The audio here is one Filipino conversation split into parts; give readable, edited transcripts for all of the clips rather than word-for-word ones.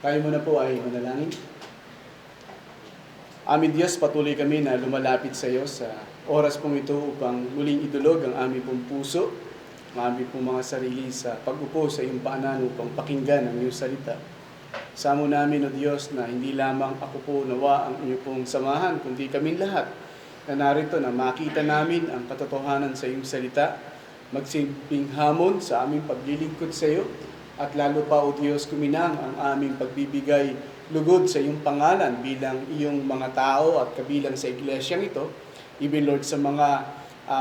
Tayo muna po ay manalangin. Aming Diyos, patuloy kami na lumalapit sa iyo sa oras pong ito upang muling idulog ang aming pong puso, ang aming pong mga sarili sa pag-upo sa iyong paanan upang pakinggan ang iyong salita. Samo namin, O Diyos, na hindi lamang ako po nawa ang iyong pong samahan, kundi kaming lahat na narito na makita namin ang katotohanan sa iyong salita, magsilbing hamon sa aming paglilingkod sa iyo, at lalo pa, O Diyos, kuminang ang aming pagbibigay lugod sa iyong pangalan bilang iyong mga tao at kabilang sa iglesyang ito. Even, Lord, sa mga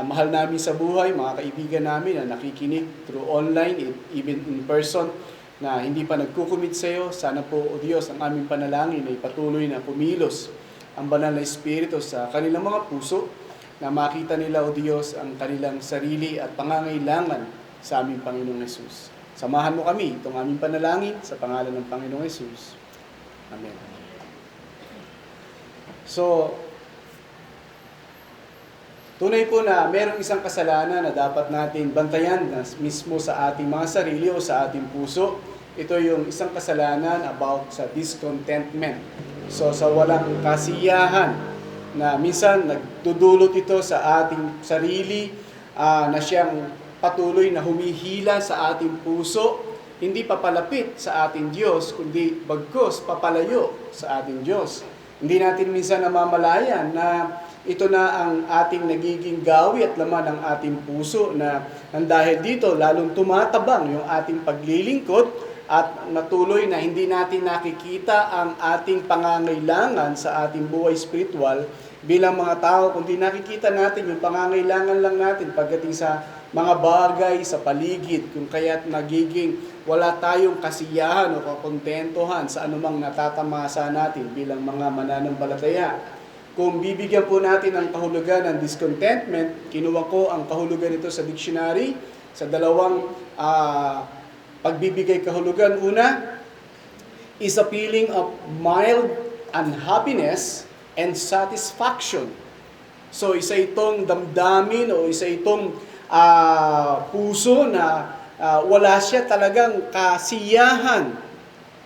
mahal namin sa buhay, mga kaibigan namin na nakikinig through online, even in person, na hindi pa nagkukumit sa iyo, sana po, O Diyos, ang aming panalangin ay patuloy na pumilos ang banal na Espiritu sa kanilang mga puso, na makita nila, O Diyos, ang kanilang sarili at pangangailangan sa aming Panginoong Hesus. Samahan mo kami itong aming panalangin sa pangalan ng Panginoong Hesus. Amen. So, tunay po na mayroong isang kasalanan na dapat natin bantayan na mismo sa ating mga sarili o sa ating puso. Ito yung isang kasalanan about sa discontentment. So, sa walang kasiyahan na minsan nagdudulot ito sa ating sarili na siyang patuloy na humihila sa ating puso, hindi papalapit sa ating Diyos, kundi bagkus papalayo sa ating Diyos. Hindi natin minsan namamalayan na ito na ang ating nagiging gawi at laman ng ating puso na dahil dito lalong tumatabang yung ating paglilingkod at natuloy na hindi natin nakikita ang ating pangangailangan sa ating buhay spiritual bilang mga tao, kundi nakikita natin yung pangangailangan lang natin pagdating sa mga bagay sa paligid, kung kaya't nagiging wala tayong kasiyahan o kakontentuhan sa anumang natatamasa natin bilang mga mananampalataya. Kung bibigyan po natin ng kahulugan ng discontentment, kinuha ko ang kahulugan nito sa dictionary, sa dalawang pagbibigay kahulugan. Una, is a feeling of mild unhappiness and satisfaction. So, isa itong damdamin o isa itong puso na wala siya talagang kasiyahan,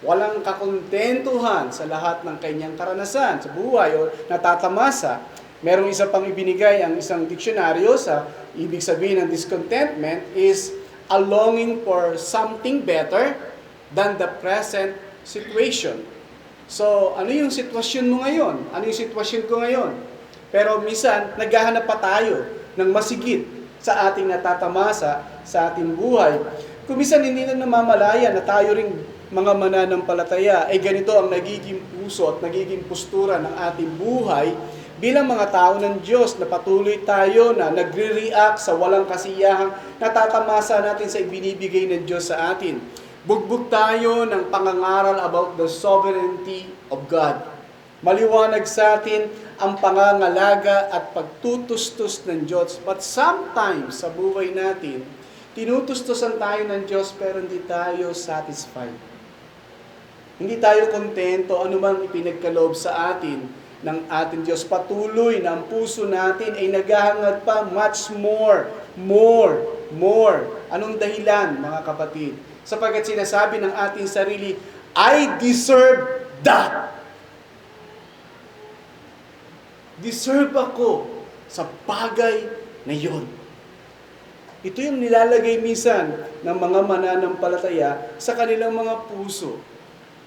walang kakontentuhan sa lahat ng kanyang karanasan sa buhay o natatamasa. Merong isa pang ibinigay ang isang diksyonaryo sa ibig sabihin ng discontentment is a longing for something better than the present situation. So, ano yung sitwasyon mo ngayon? Ano yung sitwasyon ko ngayon? Pero minsan, naghahanap pa tayo ng masigit sa ating natatamasa, sa ating buhay. Kung minsan hindi na namamalaya na tayo ring mga mananampalataya, ay ganito ang nagiging puso at nagiging postura ng ating buhay bilang mga tao ng Diyos na patuloy tayo na nagre-react sa walang kasiyahang natatamasa natin sa ibinibigay ng Diyos sa atin. Bugbog tayo ng pangangaral about the sovereignty of God. Maliwanag sa atin ang pangangalaga at pagtutustos ng Diyos. But sometimes sa buhay natin, tinutustosan tayo ng Diyos pero hindi tayo satisfied. Hindi tayo kontento anumang ipinagkaloob sa atin ng ating Diyos. Patuloy na ang puso natin ay naghahangad pa much more. Anong dahilan, mga kapatid? Sapagkat sinasabi ng ating sarili, I deserve that. Deserve ako sa bagay na yon. Ito yung nilalagay minsan ng mga mananampalataya sa kanilang mga puso.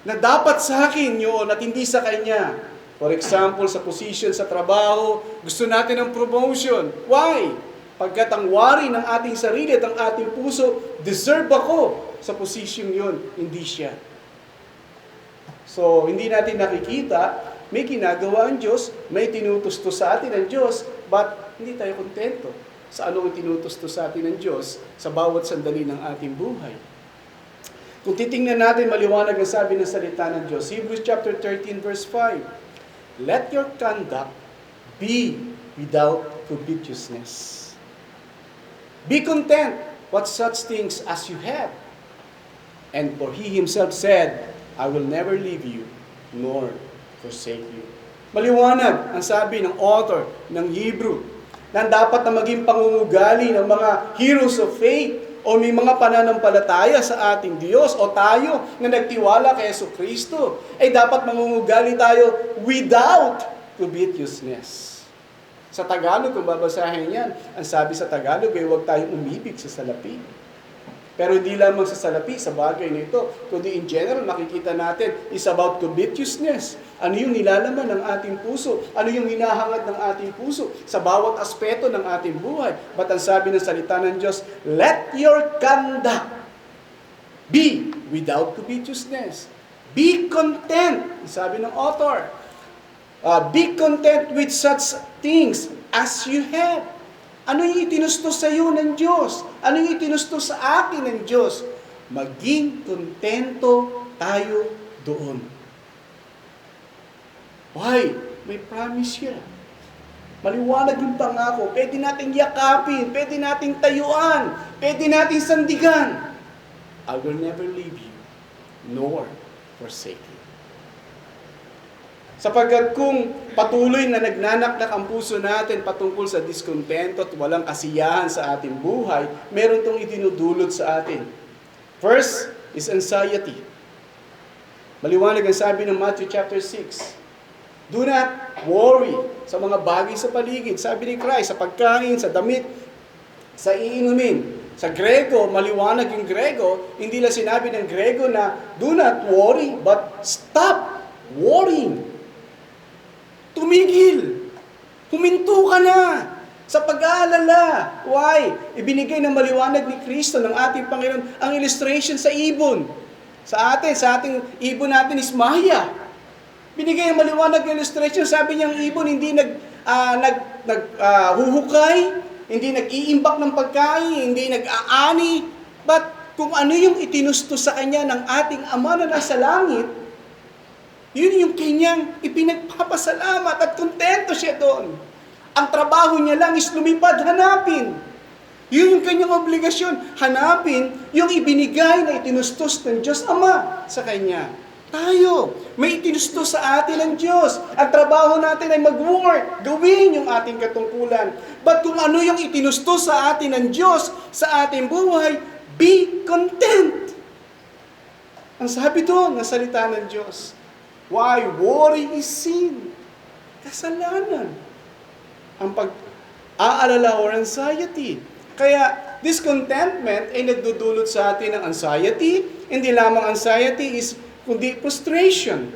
Na dapat sa akin yun at hindi sa kanya. For example, sa position sa trabaho, gusto natin ng promotion. Why? Pagkat ang wari ng ating sarili at ang ating puso, deserve ako sa position yun, hindi siya. So, hindi natin nakikita, may ginagawa ang Diyos, may tinutusto sa atin ang Diyos, but hindi tayo kontento sa anong tinutusto sa atin ng Diyos sa bawat sandali ng ating buhay. Kung titingnan natin, maliwanag ang sabi ng salita ng Diyos. Hebrews chapter 13 verse 5. Let your conduct be without covetousness. Be content what such things as you have. And for he himself said, I will never leave you, nor forsake you. Maliwanag ang sabi ng author ng Hebrew na dapat na maging pangungugali ng mga heroes of faith o may mga pananampalataya sa ating Diyos o tayo na nagtiwala kay Jesucristo, ay dapat mangungugali tayo without covetousness. Sa Tagalog, kung babasahin yan, ang sabi sa Tagalog ay huwag tayong umibig sa salapi. Pero hindi lamang sa salapi, sa bagay na ito, kundi in general, makikita natin is about covetousness. Ano yung nilalaman ng ating puso? Ano yung hinahangad ng ating puso sa bawat aspeto ng ating buhay? But ang sabi ng salita ng Diyos, let your conduct be without covetousness. Be content, sabi ng author. Be content with such things as you have. Ano yung itinusto sa iyo ng Diyos? Ano yung itinusto sa akin ng Diyos? Maging kontento tayo doon. Why? May promise siya. Maliwanag yung pangako. Pwede nating yakapin, pwede nating tayuan, pwede nating sandigan. I will never leave you, nor forsake you. Sapagkat kung patuloy na nagnanaknak ang puso natin patungkol sa diskontento at walang kasiyahan sa ating buhay, meron itong idinudulot sa atin. First is anxiety. Maliwanag ang sabi ng Matthew chapter 6. Do not worry sa mga bagay sa paligid. Sabi ni Christ, sa pagkain, sa damit, sa iinumin. Sa Grego, maliwanag yung Grego, hindi lang sinabi ng Grego na do not worry, but stop worrying. Tumigil. Huminto ka na sa pag-aalala. Why? Ibinigay ng maliwanag ni Kristo ng ating Panginoon ang illustration sa ibon. Sa ating ibon natin is Maya. Binigay ng maliwanag ng illustration, sabi niya ang ibon hindi huhukay, hindi nag-iimbak ng pagkain, hindi nag-aani. But kung ano yung itinusto sa kanya ng ating Ama na nasa langit, yun yung kanyang ipinagpapasalamat at kontento siya doon. Ang trabaho niya lang is lumipad, hanapin. Yun yung kanyang obligasyon, hanapin yung ibinigay na itinustos ng Diyos Ama sa kanya. Tayo, may itinustos sa atin ng Diyos. Ang trabaho natin ay mag-work, gawin yung ating katungkulan. But kung ano yung itinustos sa atin ng Diyos sa ating buhay, be content. Ang sabi doon ng salita ng Diyos. Why? Worry is sin. Kasalanan. Ang pag-aalala or anxiety. Kaya, discontentment ay nagdudulot sa atin ng anxiety. Hindi lamang anxiety kundi frustration.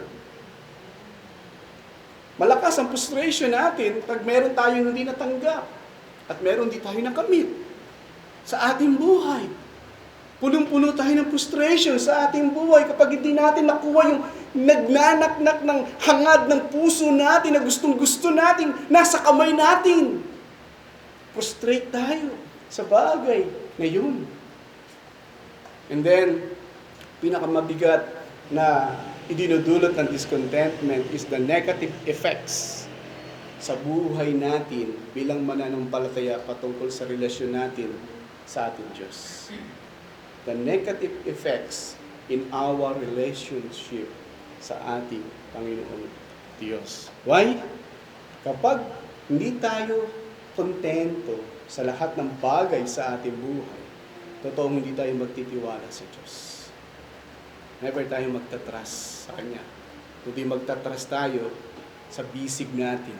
Malakas ang frustration natin pag meron tayong hindi natanggap at meron di tayo nakamit sa ating buhay. Punong-puno tayo ng frustration sa ating buhay kapag hindi natin nakuha yung nagnanaknak ng hangad ng puso natin na gustong-gusto natin, nasa kamay natin. Frustrate tayo sa bagay na yun. And then, pinakamabigat na idinudulot ng discontentment is the negative effects sa buhay natin bilang mananampalataya patungkol sa relasyon natin sa ating Diyos. The negative effects in our relationship sa ating Panginoon Diyos. Why? Kapag hindi tayo kontento sa lahat ng bagay sa ating buhay, totoong hindi tayo magtitiwala sa Diyos. Never tayo magtatrust sa Kanya. Kundi magtatrust tayo sa bisig natin,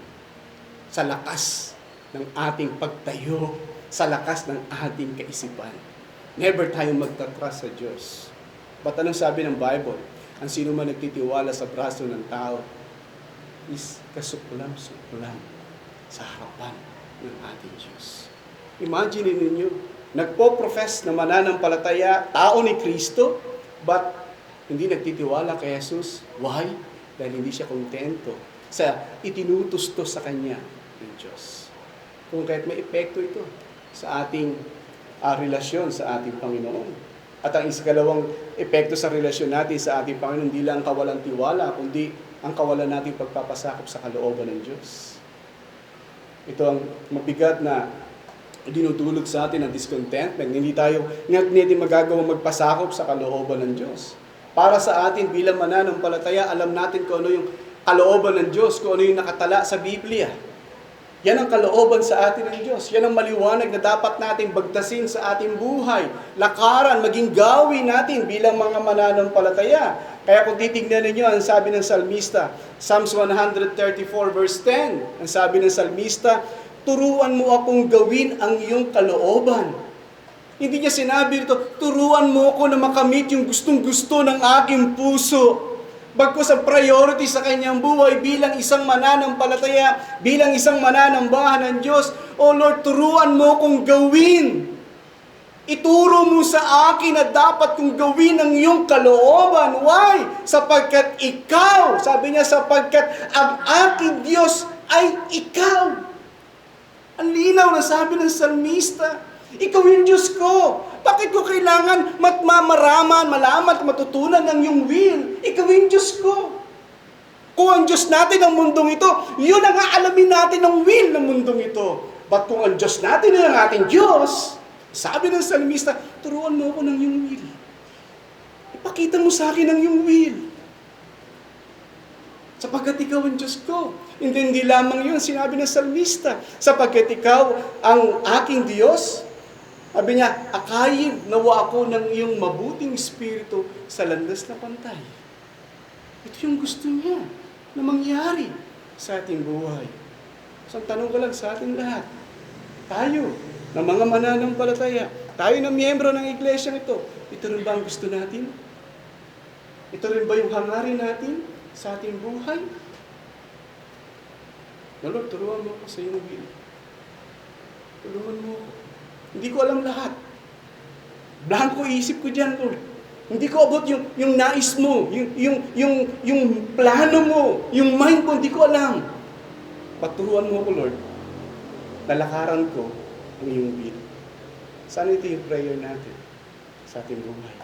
sa lakas ng ating pagtayo, sa lakas ng ating kaisipan. Never tayo magtatrust sa Diyos. But anong sabi ng Bible? Ang sino man nagtitiwala sa braso ng tao is kasuklam-suklam sa harapan ng ating Diyos. Imagine ninyo, nagpo-profess na mananampalataya, tao ni Kristo, but hindi nagtitiwala kay Jesus. Why? Dahil hindi siya kontento sa itinutusto sa Kanya ng Diyos. Kung kahit may epekto ito sa ating relasyon sa ating Panginoon. At ang ikalawang epekto sa relasyon natin sa ating Panginoon, hindi lang kawalang tiwala, kundi ang kawalan nating pagpapasakop sa kalooban ng Diyos. Ito ang mabigat na dinudulot sa atin ng discontentment. Hindi natin magagawang magpasakop sa kalooban ng Diyos. Para sa atin bilang mananampalataya, alam natin kung ano yung kalooban ng Diyos, kung ano yung nakatala sa Biblia. Yan ang kalooban sa atin ng Diyos. Yan ang maliwanag na dapat natin bagtasin sa ating buhay. Lakaran, maging gawin natin bilang mga mananampalataya. Kaya kung titignan ninyo, ang sabi ng salmista, Psalms 134 verse 10, ang sabi ng salmista, turuan mo akong gawin ang iyong kalooban. Hindi niya sinabi ito, turuan mo ako na makamit yung gustong-gusto ng aking puso. Bagkus ang priority sa kanyang buhay bilang isang mananampalataya, bilang isang mananambahan ng Diyos, O Lord, turuan mo akong gawin. Ituro mo sa akin na dapat kong gawin ang iyong kalooban. Why? Sapagkat ikaw, sabi niya, sapagkat ang aking Diyos ay ikaw. Ang linaw na sabi ng salmista, ikaw yung Diyos ko. Bakit ko kailangan malaman at matutunan ng iyong will? Ikaw yung Diyos ko. Kung ang Diyos natin ang mundong ito, yun ang aalamin natin ang will ng mundong ito. But kung ang Diyos natin ay ang ating Diyos, sabi ng salmista, turuan mo ako ng iyong will. Ipakita mo sa akin ang iyong will. Sapagkat ikaw ang Diyos ko. Hindi lamang yun, sinabi ng salmista. Sapagkat ikaw ang aking Diyos, sabi niya, akayin nawa ako ng iyong mabuting espiritu sa landas na pantay. Ito yung gusto niya na mangyari sa ating buhay. So, ang tanong ko lang sa ating lahat, tayo, na mga mananampalataya, tayo na miyembro ng iglesia ito rin ba ang gusto natin? Ito rin ba yung hangarin natin sa ating buhay? Lord, turuan mo ako sa iyong will. Tulungan mo ako. Hindi ko alam lahat. Blanco isip ko dyan, Lord. Hindi ko abot yung nais mo, yung plano mo, yung mind ko, hindi ko alam. Paturuan mo ako, Lord. Lalakaran ko ang iyong will. Sana ito yung prayer natin sa ating buhay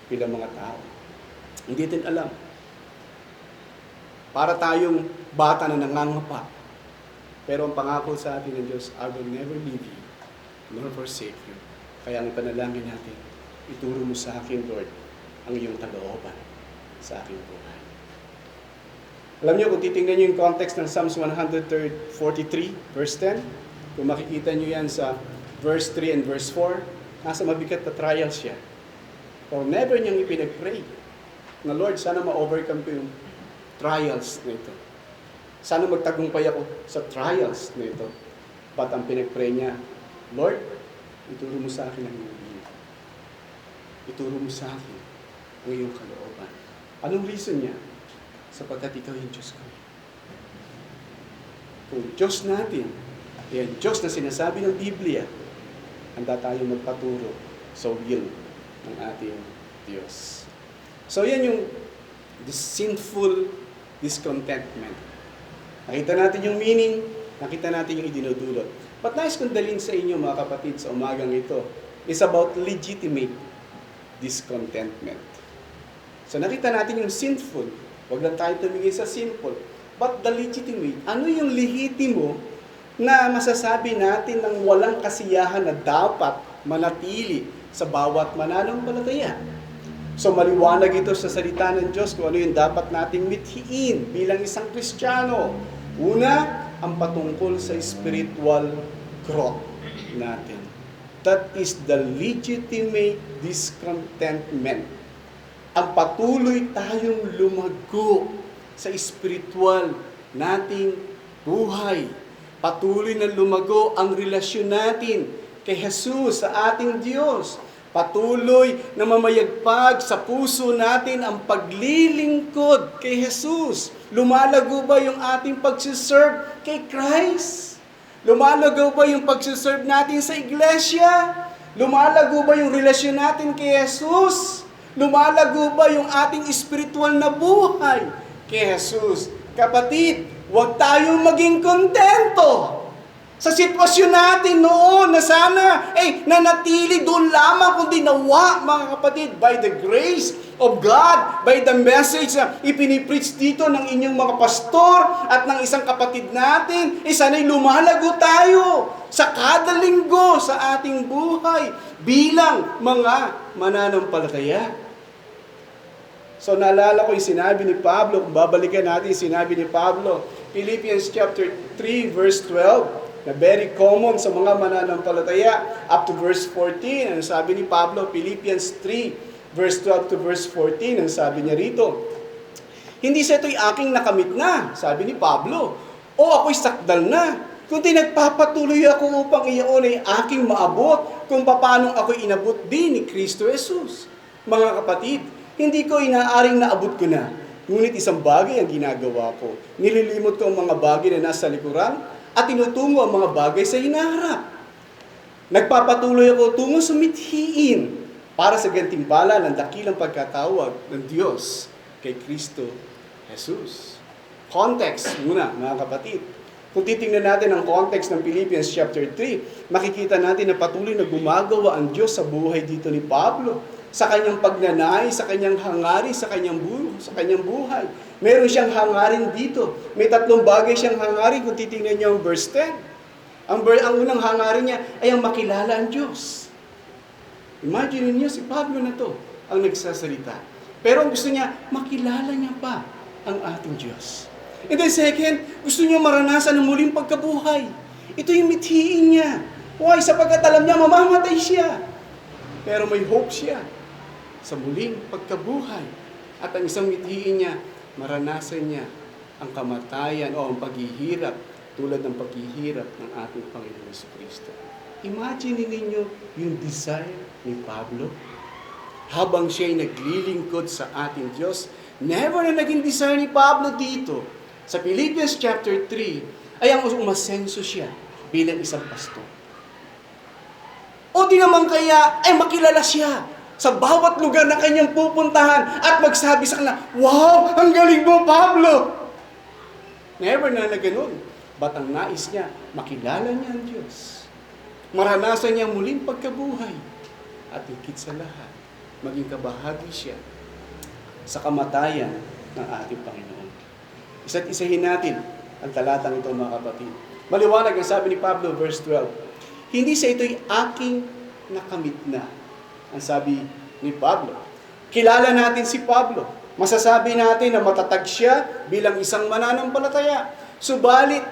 bilang mga tao. Hindi din alam. Para tayong bata na nangangapa. Pero ang pangako sa atin ng Diyos, I will never leave you, nor forsake you. Kaya ang panalangin natin, ituro mo sa akin, Lord, ang iyong kalooban sa aking buhay. Alam niyo, kung titingnan niyo yung context ng Psalms 143, verse 10, kung makikita niyo yan sa verse 3 and verse 4, nasa mabigat na trial siya. Pero never niyang ipinag-pray na, Lord, sana ma-overcome ko yung trials na ito. Sana magtagumpay ako sa trials na ito. But ang pinag-pray niya, Lord, ituro mo sa akin ang iyong will. Ituro mo sa akin ang iyong kalooban. Anong reason niya? Sapagkat ikaw yung Diyos ko. Kung Diyos natin, yan Diyos na sinasabi ng Biblia, handa tayo magpaturo sa will ng ating Diyos. So yan yung the sinful discontentment. Nakita natin yung meaning, nakita natin yung idinudulot. But nais kong dalhin sa inyo, mga kapatid, sa umagang ito, is about legitimate discontentment. So nakita natin yung sinful. Huwag lang tayo tumingin sa sinful. But the legitimate, ano yung lehitimo na masasabi natin ng walang kasiyahan na dapat manatili sa bawat mananampalataya? So maliwanag ito sa salita ng Diyos kung ano yung dapat nating mithiin bilang isang Kristiyano. Una, ang patungkol sa spiritual growth natin. That is the legitimate discontentment. Ang patuloy tayong lumago sa spiritual nating buhay. Patuloy na lumago ang relasyon natin kay Jesus sa ating Diyos. Patuloy na mamayagpag sa puso natin ang paglilingkod kay Jesus. Lumalago ba yung ating pagsiserve kay Christ? Lumalago ba yung pagsiserve natin sa iglesia? Lumalago ba yung relasyon natin kay Jesus? Lumalago ba yung ating spiritual na buhay kay Jesus? Kapatid, huwag tayong maging kontento sa sitwasyon natin noon na sana nanatili doon lamang, kundi nawa, mga kapatid, by the grace of God, by the message na ipinipreach dito ng inyong mga pastor at ng isang kapatid natin, sana'y lumalago tayo sa kada linggo sa ating buhay bilang mga mananampalataya. So naalala ko yung sinabi ni Pablo, kung babalikan natin yung sinabi ni Pablo, Philippians chapter 3 verse 12, na very common sa mga mananampalataya, up to verse 14, ang sabi ni Pablo, Philippians 3 verse 12 to verse 14, ang sabi niya rito, hindi sa ito'y aking nakamit na, sabi ni Pablo, o ako'y sakdal na, kundi nagpapatuloy ako upang iyon ay aking maabot kung paano ako'y inabot din ni Kristo Jesus. Mga kapatid, hindi ko inaaring naabot ko na, ngunit isang bagay ang ginagawa ko. Nililimot ko ang mga bagay na nasa likuran at tinutungo ang mga bagay sa hinaharap. Nagpapatuloy ako tungo sa mithiin para sa gantimbala ng dakilang pagkatawag ng Diyos kay Kristo Jesus. Context muna, mga kapatid. Kung titingnan natin ang context ng Philippians chapter 3, makikita natin na patuloy na gumagawa ang Diyos sa buhay dito ni Pablo, sa kanyang pagnanais, sa kanyang hangarin, sa kanyang buhay. Meron siyang hangarin dito. May tatlong bagay siyang hangarin kung titingnan niyo ang verse 10. Ang unang hangarin niya ay ang makilala ang Diyos. Imagine niyo si Pablo na to ang nagsasalita. Pero ang gusto niya, makilala niya pa ang ating Diyos. And then second, gusto niya maranasan ang muling pagkabuhay. Ito yung mithiin niya. Why? Sapagkat alam niya, mamamatay siya. Pero may hope siya sa muling pagkabuhay. At ang isang mithiin niya, maranasan niya ang kamatayan o ang paghihirap tulad ng paghihirap ng ating Panginoon Jesucristo. Imagine ninyo yung desire ni Pablo habang siya'y naglilingkod sa ating Diyos. Never na naging desire ni Pablo dito. Sa Philippians chapter 3, ay ang umasenso siya bilang isang pastor. O di naman kaya, ay makilala siya sa bawat lugar na kanyang pupuntahan at magsabi sa kanila, wow, ang galing mo, Pablo! Never na ganun. But ang nais niya, makilala niya ang Diyos. Maranasan niya ang muling pagkabuhay. At higit sa lahat, maging kabahagi siya sa kamatayan ng ating Panginoon. Isa't isahin natin ang talatang ito, mga kapatid. Maliwanag ang sabi ni Pablo, verse 12. Hindi sa ito'y aking nakamit na. Ang sabi ni Pablo. Kilala natin si Pablo. Masasabi natin na matatag siya bilang isang mananampalataya. Subalit,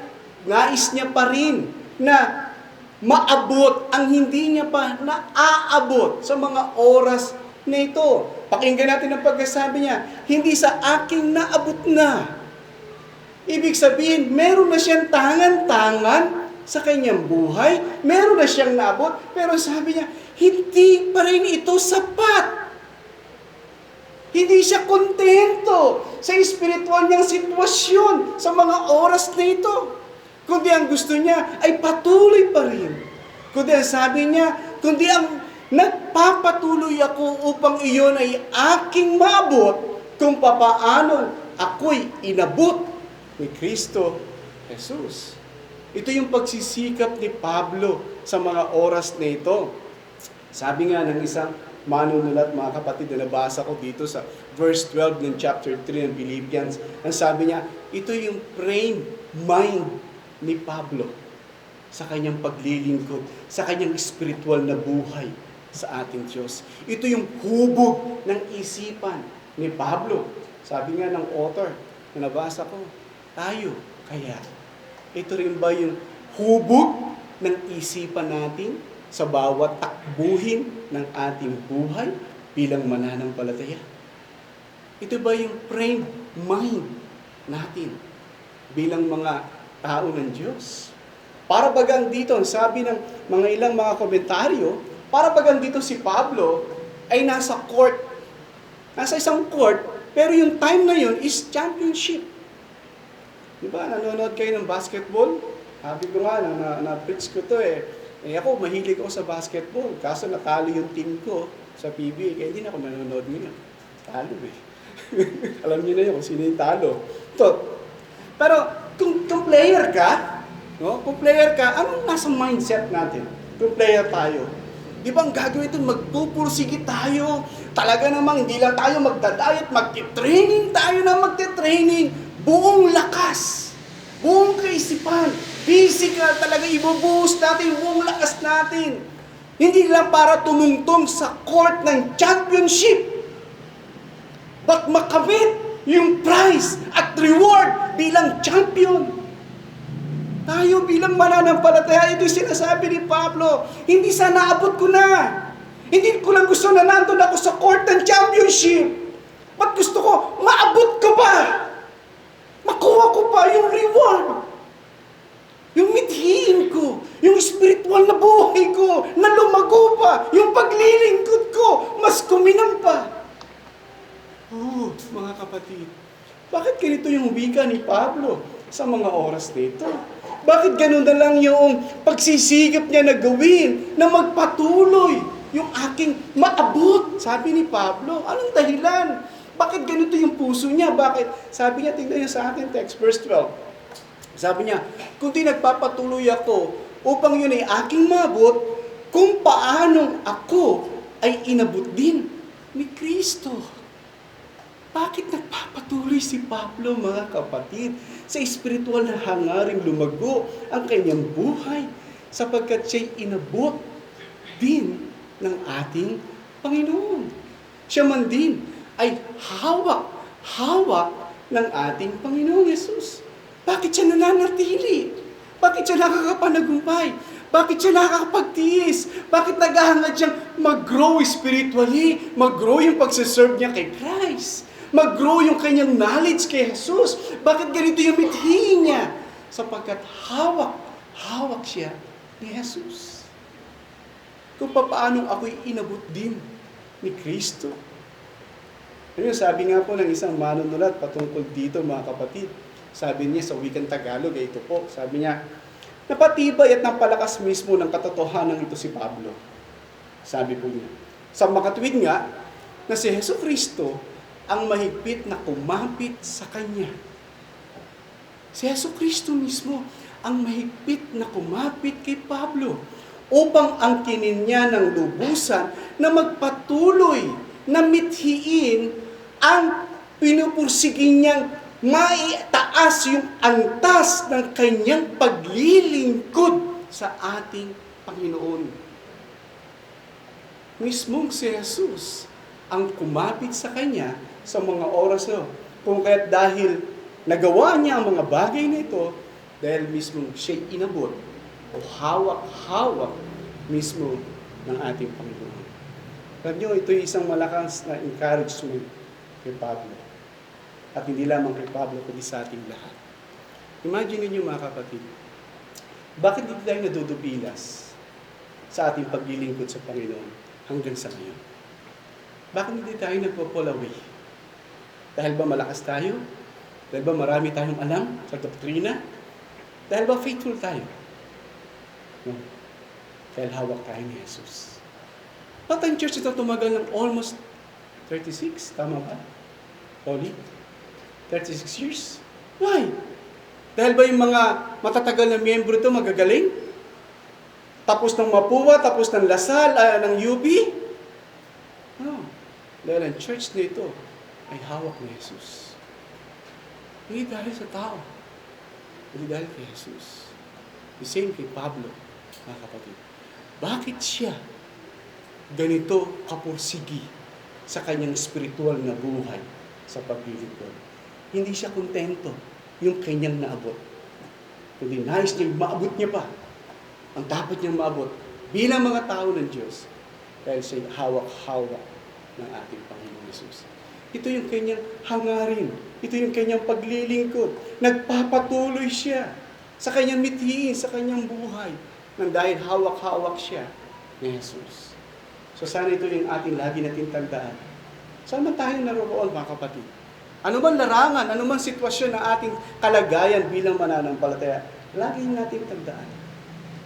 nais niya pa rin na maabot ang hindi niya pa naaabot sa mga oras na ito. Pakinggan natin ang pagkasabi niya, hindi sa aking naabot na. Ibig sabihin, meron na siyang tangan-tangan sa kanyang buhay, meron na siyang naabot, pero sabi niya, hindi pa rin ito sapat. Hindi siya kontento sa espiritual niyang sitwasyon sa mga oras na ito. Kundi ang gusto niya ay patuloy pa rin. Kundi ang sabi niya, kundi ang nagpapatuloy ako upang iyon ay aking maabot kung papaano ako'y inabot ni Kristo Jesus. Ito yung pagsisikap ni Pablo sa mga oras na ito. Sabi nga ng isang manunulat, mga kapatid, na nabasa ko dito sa verse 12 ng chapter 3 ng Philippians, ang sabi niya, ito yung frame mind ni Pablo sa kanyang paglilingkod, sa kanyang spiritual na buhay sa ating Diyos. Ito yung hubog ng isipan ni Pablo. Sabi nga ng author na nabasa ko, tayo kaya. Ito rin ba yung hubog ng isipan natin sa bawat takbuhin ng ating buhay bilang mananampalataya? Ito ba yung frame mind natin bilang mga tao ng Diyos? Para bagang dito, ang sabi ng mga ilang mga komentaryo, para bagang dito si Pablo ay nasa court. Nasa isang court, pero yung time na yun is championship. Diba, nanonood kayo ng basketball? Sabi ko nga, na-preach ko to eh. Ako, mahilig ako sa basketball. Kaso natalo yung team ko sa PBA, kaya hindi na ako nanonood ngayon. Talo eh. Alam niyo na yun kung sino yung talo. Pero, kung player ka, no? Kung player ka, anong nasa mindset natin? Kung player tayo. Di ba ang gagawin ito? Magpupursige tayo. Talaga namang hindi lang tayo magdadayat, magti-training tayo na magti-training. Buong lakas, buong kaisipan, physical talaga ibubuhos natin, buong lakas natin. Hindi lang para tumungtong sa court ng championship. but makamit yung prize at reward bilang champion. Tayo bilang mananampalataya, ito yung sinasabi ni Pablo, hindi sana abot ko na. Hindi ko lang gusto na nandun ako sa court ng championship. Ba't gusto ko, maabot ko pa. Makuha ko pa yung reward. Yung mithiin ko, yung spiritual na buhay ko, na lumago pa, yung paglilingkod ko, mas kuminang pa. Oh, mga kapatid, bakit ganito yung wika ni Pablo sa mga oras dito? Bakit ganun na lang yung pagsisigap niya na gawin, na magpatuloy yung aking maabot? Sabi ni Pablo, anong dahilan? Bakit ganito yung puso niya? Bakit? Sabi niya, tingnan niyo sa ating text, verse 12. Sabi niya, kundi nagpapatuloy ako upang yun ay aking maabot, kung paanong ako ay inabot din ni Kristo. Bakit nagpapatuloy si Pablo, mga kapatid, sa espiritual na hangaring lumago ang kanyang buhay sapagkat siya'y inabot din ng ating Panginoon. Siya man din ay hawak ng ating Panginoong Yesus. Bakit siya nananatili? Bakit siya nakakapanagumpay? Bakit siya nakakapagtiis? Bakit naghahangad siyang mag-grow spiritually? Mag-grow yung pagsaserve niya kay Christ? Mag-grow yung kanyang knowledge kay Jesus? Bakit ganito yung mithiin niya? Sapagkat hawak siya ni Jesus. Kung paano ako'y inabot din ni Kristo. Ano sabi nga po ng isang manunulat patungkol dito, mga kapatid. Sabi niya sa wikang Tagalog, ito po, sabi niya, napatibay at napalakas mismo ng katotohanan ito si Pablo. Sabi po niya, sa makatuwid nga, na si Hesus Kristo ang mahigpit na kumapit sa Kanya. Si Hesus Kristo mismo ang mahigpit na kumapit kay Pablo upang angkinin niya ng lubusan na magpatuloy na mithiin ang pinupursigin niyang maitaas yung antas ng kanyang paglilingkod sa ating Panginoon. Mismong si Jesus ang kumapit sa Kanya sa mga oras na. Kung kaya't dahil nagawa niya ang mga bagay na ito, dahil mismong siya'y inabot o hawak mismo ng ating Panginoon. Alam niyo, ito yung isang malakas na encouragement kay Pablo. At hindi lamang kay Pablo, kundi sa ating lahat. Imagine niyo, mga kapatid, bakit hindi tayo nadudubilas sa ating paglilingkod sa Panginoon hanggang sa ngayon? Bakit hindi tayo nagpo-fall away? Dahil ba malakas tayo? Dahil ba marami tayong alam sa doktrina? Dahil ba faithful tayo? No. Dahil hawak tayo ni Jesus. Bakit ang church ito tumagal ng almost 36? Tama ba? Holy? 36 years? Why? Dahil ba yung mga matatagal na miyembro ito magagaling? Tapos ng Mapua, tapos ng Lasal, ng UP? No. Dahil ang church na ito ay hawak ni Jesus. Hindi dahil sa tao. Hindi dahil kay Jesus. The same kay Pablo, mga kapatid. Bakit siya ganito kapursigi sa kanyang spiritual na buhay sa paglilingkod? Hindi siya kontento yung kanyang naabot. Kundi nais niya, maabot niya pa ang dapat niyang maabot bilang mga tao ng Diyos dahil siya hawak-hawak ng ating Panginoon Jesus. Ito yung kanyang hangarin. Ito yung kanyang paglilingkod. Nagpapatuloy siya sa kanyang mithiin, sa kanyang buhay nang dahil hawak-hawak siya ni Jesus. So sana ito yung ating lagi natin tandaan. Saan man tayo naroroon, mga kapatid? Ano man larangan, ano man sitwasyon ng ating kalagayan bilang mananampalataya, lagi natin tandaan.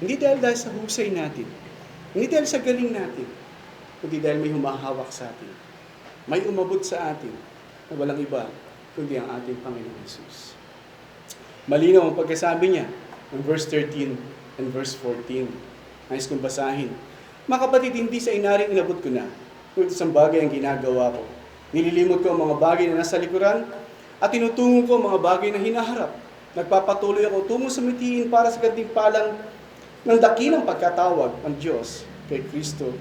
Hindi dahil sa husay natin, hindi dahil sa galing natin, kundi dahil may humahawak sa atin. May umabot sa atin na walang iba, kundi ang ating Panginoon Jesus. Malinaw ang pagkasabi niya ng verse 13 and verse 14. Nais kong basahin. Mga kapatid, hindi sa inaring inabot ko na, kundi isang bagay ang ginagawa ko. Nililimot ko ang mga bagay na nasa likuran at tinutungo ko ang mga bagay na hinaharap. Nagpapatuloy ako tungo sa mithiin para sa gantimpalang ng dakilang pagkatawag ng Diyos kay Kristo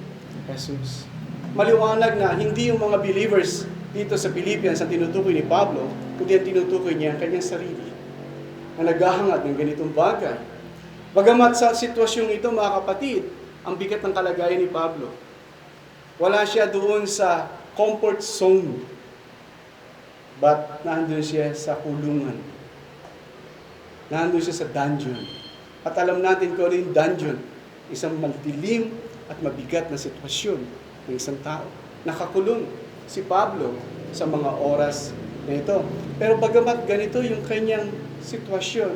Jesus. Maliwanag na hindi yung mga believers dito sa Philippians ang tinutukoy ni Pablo, kundi ang tinutukoy niya ang kanyang sarili na naghahangad ng ganitong bagay. Bagamat sa sitwasyong ito, mga kapatid, ang bigat ng kalagayan ni Pablo. Wala siya doon sa comfort zone. But nandun siya sa kulungan. Nandun siya sa dungeon. At alam natin kung ano yung dungeon. Isang madilim at mabigat na sitwasyon ng isang tao. Nakakulong si Pablo sa mga oras na ito. Pero bagamat ganito yung kanyang sitwasyon,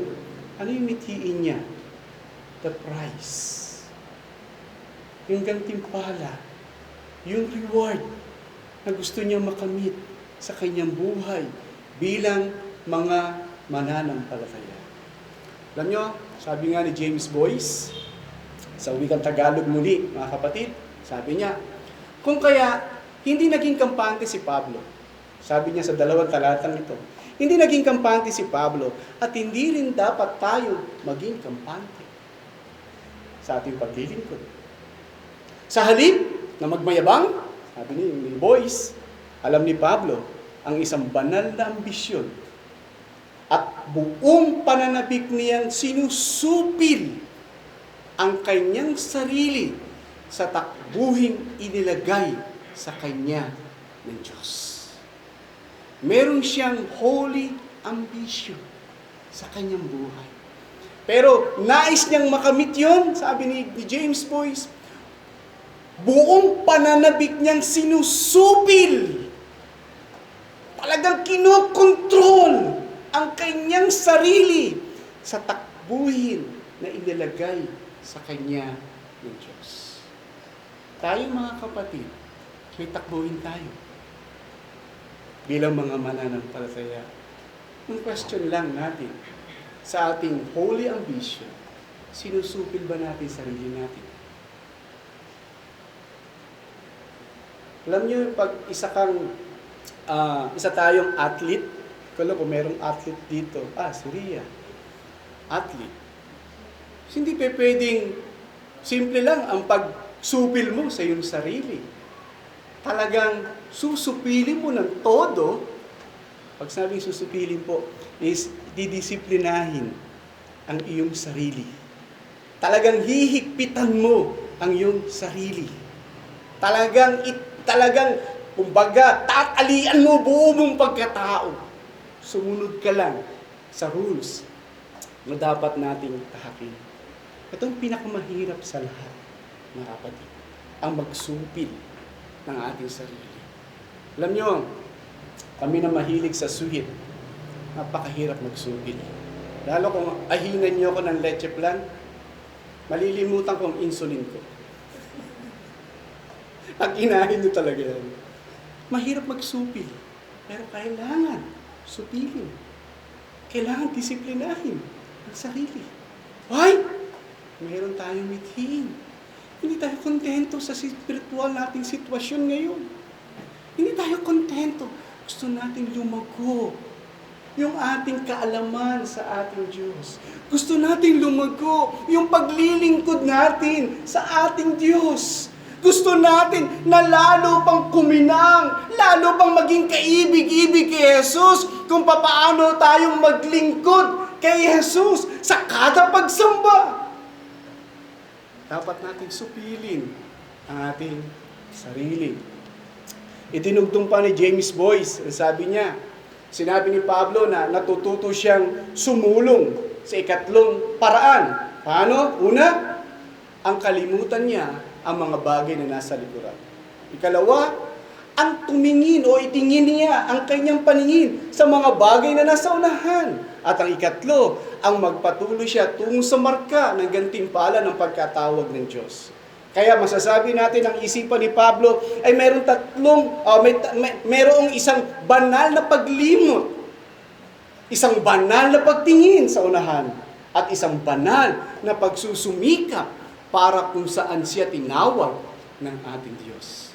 ano yung mithiin niya? The price. Yung gantimpala. Yung reward na gusto niya makamit sa kanyang buhay bilang mga mananampalataya. Alam nyo, sabi nga ni James Boyce, sa wikang Tagalog muli, mga kapatid, sabi niya, kung kaya hindi naging kampante si Pablo, sabi niya sa 2 talatang ito, hindi naging kampante si Pablo at hindi rin dapat tayo maging kampante sa ating paglilingkod. Sa halip na magmayabang, sabi ni Boyce, alam ni Pablo, ang isang banal na ambisyon at buong pananabik niyang sinusupil ang kanyang sarili sa takbuhing inilagay sa kanya ng Diyos. Meron siyang holy ambition sa kanyang buhay. Pero nais niyang makamit yun, sabi ni James Boyce, buong pananabik niyang sinusupil. Talagang kinokontrol ang kanyang sarili sa takbuhin na inilagay sa kanya ng Diyos. Tayo mga kapatid, may takbuhin tayo bilang mga mananampalataya. Ang question lang natin, sa ating holy ambition, sinusupil ba natin sarili natin? Alam niyo, pag isa tayong athlete, kung merong athlete dito, si Ria, athlete. Hindi pwedeng simple lang ang pagsupil mo sa iyong sarili. Talagang susupilin mo ng todo. Pag sabing susupilin po, is didisiplinahin ang iyong sarili. Talagang hihigpitan mo ang iyong sarili. Talagang, kumbaga, tatalian mo buo mong pagkatao. Sumunod ka lang sa rules na dapat nating tahakin. Ito ang pinakamahirap sa lahat, mga kapatid, ang magsupil ng ating sarili. Alam nyo, kami na mahilig sa suhit, napakahirap magsupil. Lalo kung ahinan nyo ako ng leche plan, malilimutan ko ang insulin ko. Ang inahin nyo talaga yan. Mahirap magsupil, pero kailangan supilin. Kailangan disiplinahin ang sarili. Why? Meron tayong mithiin. Hindi tayo kontento sa spiritual nating sitwasyon ngayon. Hindi tayo kontento. Gusto nating lumago yung ating kaalaman sa ating Diyos. Gusto nating lumago yung paglilingkod natin sa ating Diyos. Gusto natin na lalo pang kuminang, lalo pang maging kaibig-ibig kay Jesus kung paano tayong maglingkod kay Jesus sa kada pagsamba. Dapat nating supilin ang ating sarili. Itinugtong pa ni James Boyce, sabi niya, sinabi ni Pablo na natututo siyang sumulong sa ikatlong paraan. Paano? Una, ang kalimutan niya ang mga bagay na nasa likuran. Ikalawa, ang tumingin o itingin niya ang kanyang paningin sa mga bagay na nasa unahan. At ang ikatlo, ang magpatuloy siya tungo sa marka ng gantimpala ng pagkatawag ng Diyos. Kaya masasabi natin ang isipan ni Pablo ay mayroong isang banal na paglimot, isang banal na pagtingin sa unahan, at isang banal na pagsusumikap para kung saan siya tinawag ng ating Diyos.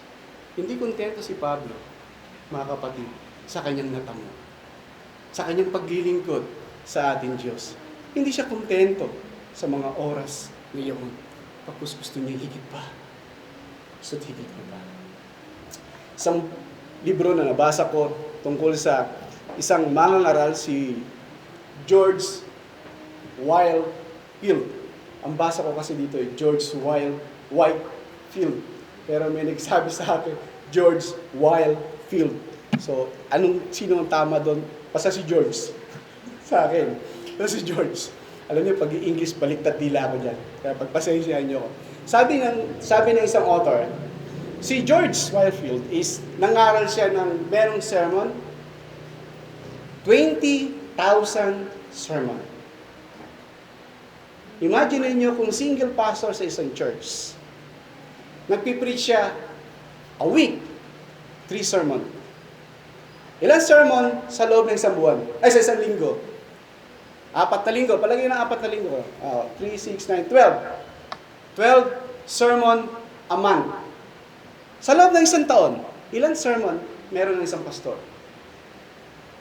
Hindi kontento si Pablo, mga kapatid, sa kanyang natamo, sa kanyang paglilingkod sa ating Diyos. Hindi siya kontento sa mga oras ngayon. Tapos gusto niya higit pa. Gusto higit pa. Isang libro na nabasa ko tungkol sa isang mangangaral, si George Whitefield. Ang basa ko kasi dito George Whitefield. Pero may nagsabi sa akin, George Whitefield. So, sino ang tama doon? Basta si George. Sa akin. Pero si George. Alam niyo, pag i-English, baliktad dila ako dyan. Kaya pagpasensyahan niyo ako. Sabi ng isang author, si George Whitefield nangaral siya ng merong sermon, 20,000 sermon. Imagine niyo kung single pastor sa isang church, nagpipreach siya a week, 3 sermon. Ilang sermon sa loob ng isang buwan? Sa isang linggo? 4 na linggo. Palagay ng 4 na linggo. 3, 6, 9, 12. 12 sermon a month. Sa loob ng isang taon, ilang sermon meron ng isang pastor?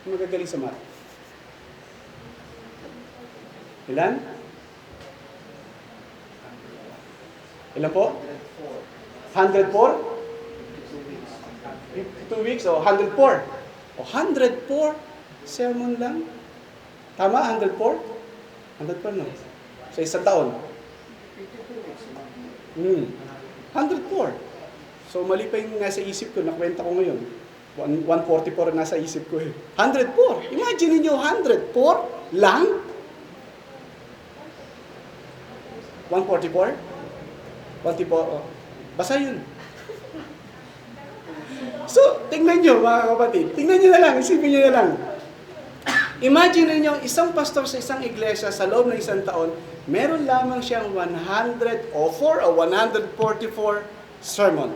Magagaling sa math. Ilan? Ilan po? 104? 52 weeks o 104? O 104 sermon lang? Tama, 104? 104 no? Sa isang taon? 104. So mali pa yung nasa isip ko, nakwenta ko ngayon. 144 nasa isip ko eh. 104. Imagine niyo 104 lang? 144? 144? Oh. Basta yun. So, tingnan nyo mga kapatid. Tingnan nyo na lang, isipin nyo na lang. Imagine niyo isang pastor sa isang iglesia sa loob ng isang taon, meron lamang siyang 104 o 144 sermon.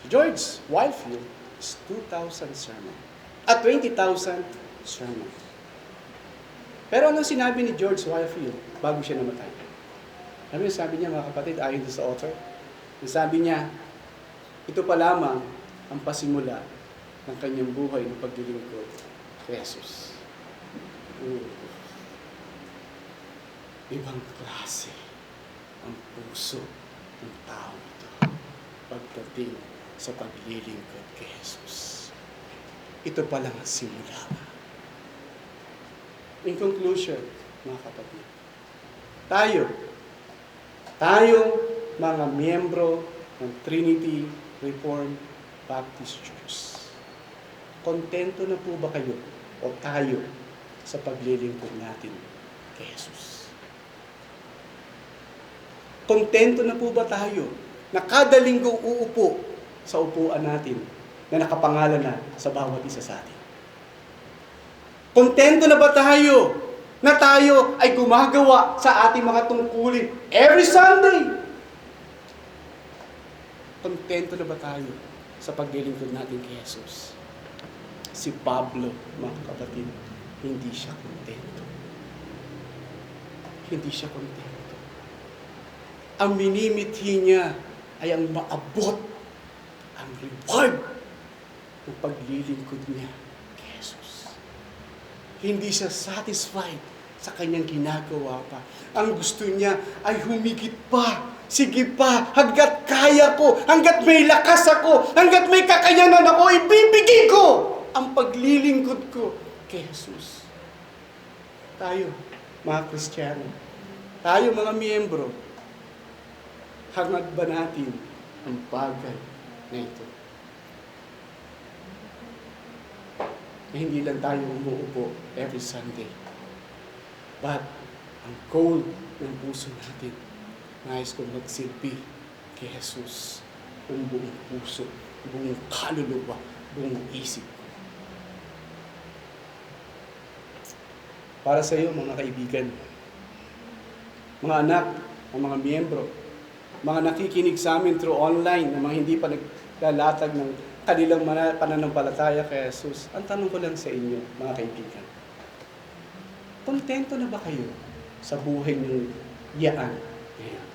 George Whitefield is 2,000 sermon. At 20,000 sermon. Pero anong sinabi ni George Whitefield bago siya namatay? Ano yung sabi niya mga kapatid, ayon sa author? Yung sabi niya, ito pa lamang ang pasimula ng kanyang buhay ng paglilingkod kay Jesus. Ibang klase ang puso ng tao ito pagdating sa paglilingkod kay Jesus. Ito pa lang ang simula. In conclusion, mga kapatid, tayong mga miyembro ng Trinity Reformed Baptist Church, kontento na po ba kayo o tayo sa paglilingkod natin kay Jesus? Kontento na po ba tayo na kada linggo uupo sa upuan natin na nakapangalan na sa bawat isa sa atin? Kontento na ba tayo na tayo ay gumagawa sa ating mga tungkulin every Sunday? Kontento na ba tayo sa paglilingkod natin kay Jesus? Si Pablo, mga kapatid, hindi siya kontento. Hindi siya kontento. Ang minimithi niya ay ang maabot ang reward ng paglilingkod niya kay Jesus. Hindi siya satisfied sa kanyang ginagawa pa. Ang gusto niya ay humigit pa. Sige pa, hanggat kaya ko, hanggat may lakas ako, hanggat may kakayanan ako, ibibigay ko ang paglilingkod ko kay Jesus. Tayo, mga Kristiyano, tayo mga miyembro, hangad ba natin ang bagay na ito? Na hindi lang tayo umuupo every Sunday. But, ang goal ng puso natin, nais kong magsilbi kay Jesus ng buong puso, buong kaluluwa, buong isip ko. Para sa iyo, mga kaibigan, mga anak, mga miyembro, mga nakikinig sa amin through online, na mga hindi pa naglalatag ng kanilang pananampalataya kay Jesus, ang tanong ko lang sa inyo, mga kaibigan, kontento na ba kayo sa buhay niyong yaan ngayon?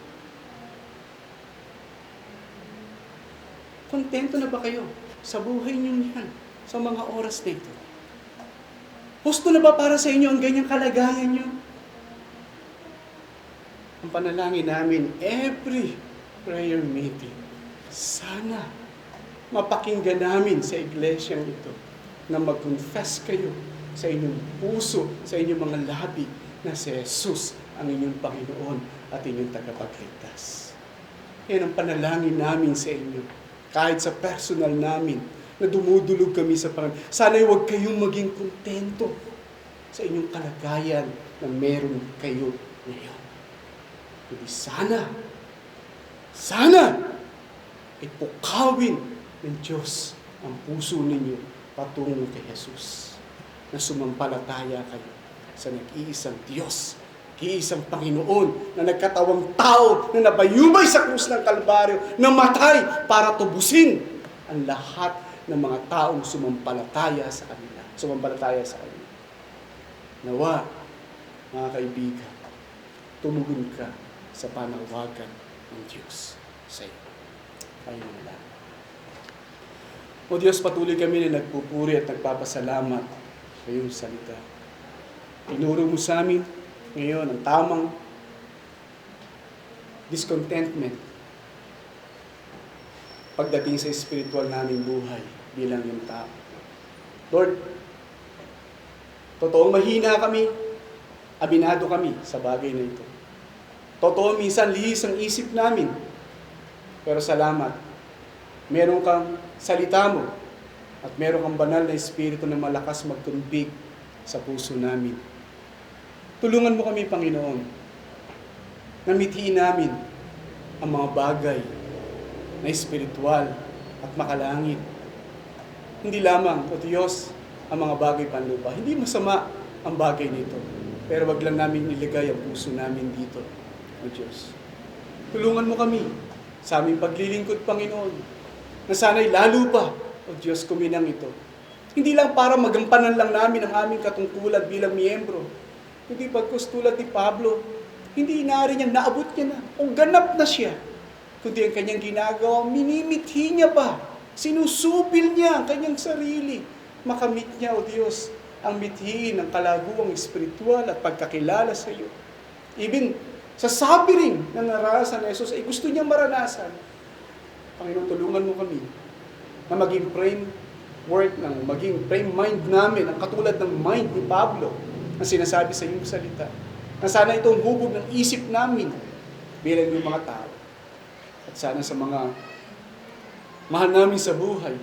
Kontento na ba kayo sa buhay niyong yan, sa mga oras na ito? Gusto na ba para sa inyo ang ganyang kalagayan niyo? Ang panalangin namin every prayer meeting, sana mapakinggan namin sa iglesyang ito na mag-confess kayo sa inyong puso, sa inyong mga labi na si Jesus ang inyong Panginoon at inyong tagapagligtas. Yan ang panalangin namin sa inyo. Kahit sa personal namin, na dumudulog kami sa Panginoon. Sana'y huwag kayong maging kontento sa inyong kalagayan na meron kayo ngayon. Kundi sana, ipukawin ng Diyos ang puso ninyo patungo kay Jesus. Na sumampalataya kayo sa nag-iisang Diyos, nag-iisang Panginoon na nagkatawang tao na nabayubay sa krus ng Kalbaryo, namatay para tubusin ang lahat ng mga taong sumampalataya sa kanila. Nawa, mga kaibigan, tumugon ka sa panawagan ng Diyos sa iyo. Kayo na lang. O Diyos, patuloy kami na nagpupuri at nagpapasalamat sa iyong salita. Tinuro mo sa amin ngayon ang tamang discontentment pagdating sa spiritual naming buhay bilang yung tao. Lord, totoong mahina kami, abinado kami sa bagay na ito. Totoo, minsan lihis ang isip namin. Pero salamat, meron kang salita mo at meron kang banal na espiritu na malakas magtumbig sa puso namin. Tulungan mo kami, Panginoon, na mithiin namin ang mga bagay na espiritual at makalangit. Hindi lamang, O Diyos, ang mga bagay panlupa. Hindi masama ang bagay nito. Pero wag lang namin niligay ang puso namin dito, O Diyos. Tulungan mo kami sa aming paglilingkod, Panginoon, na sana'y lalo pa, O Diyos, kuminang ito. Hindi lang para magampanan lang namin ang aming katungkulan bilang miyembro, kundi pagkus tulad ni Pablo, hindi inaari niya, naabot niya na, o ganap na siya. Kundi ang kanyang ginagawa, minimithi niya pa, sinusupil niya ang kanyang sarili. Makamit niya, O Diyos, ang mithiin ng kalaguang espiritual at pagkakilala sa iyo. Even sa suffering na naranasan ni Jesus, ay gusto niyang maranasan. Panginoon, tulungan mo kami na maging frame mind namin, ang katulad ng mind ni Pablo, na sinasabi sa iyong salita. Na sana itong hubog ng isip namin bilang yung mga tao. At sana sa mga mahal namin sa buhay,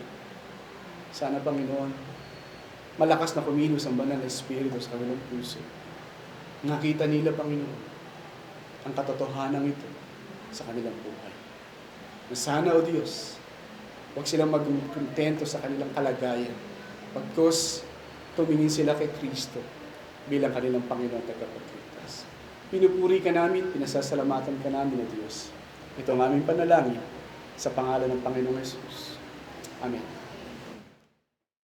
sana, Panginoon, malakas na kumilos ang banal na espiritu sa kanilang puso. Nakita nila, Panginoon, ang katotohanan ito sa kanilang buhay. Na sana, O Diyos, huwag silang magkontento sa kanilang kalagayan. Pagkos tumingin sila kay Kristo bilang kanilang Panginoon at tagapagligtas. Pinupuri ka namin, pinasasalamatan ka namin, O Diyos. Ito ang aming panalangin sa pangalan ng Panginoong Jesus. Amen.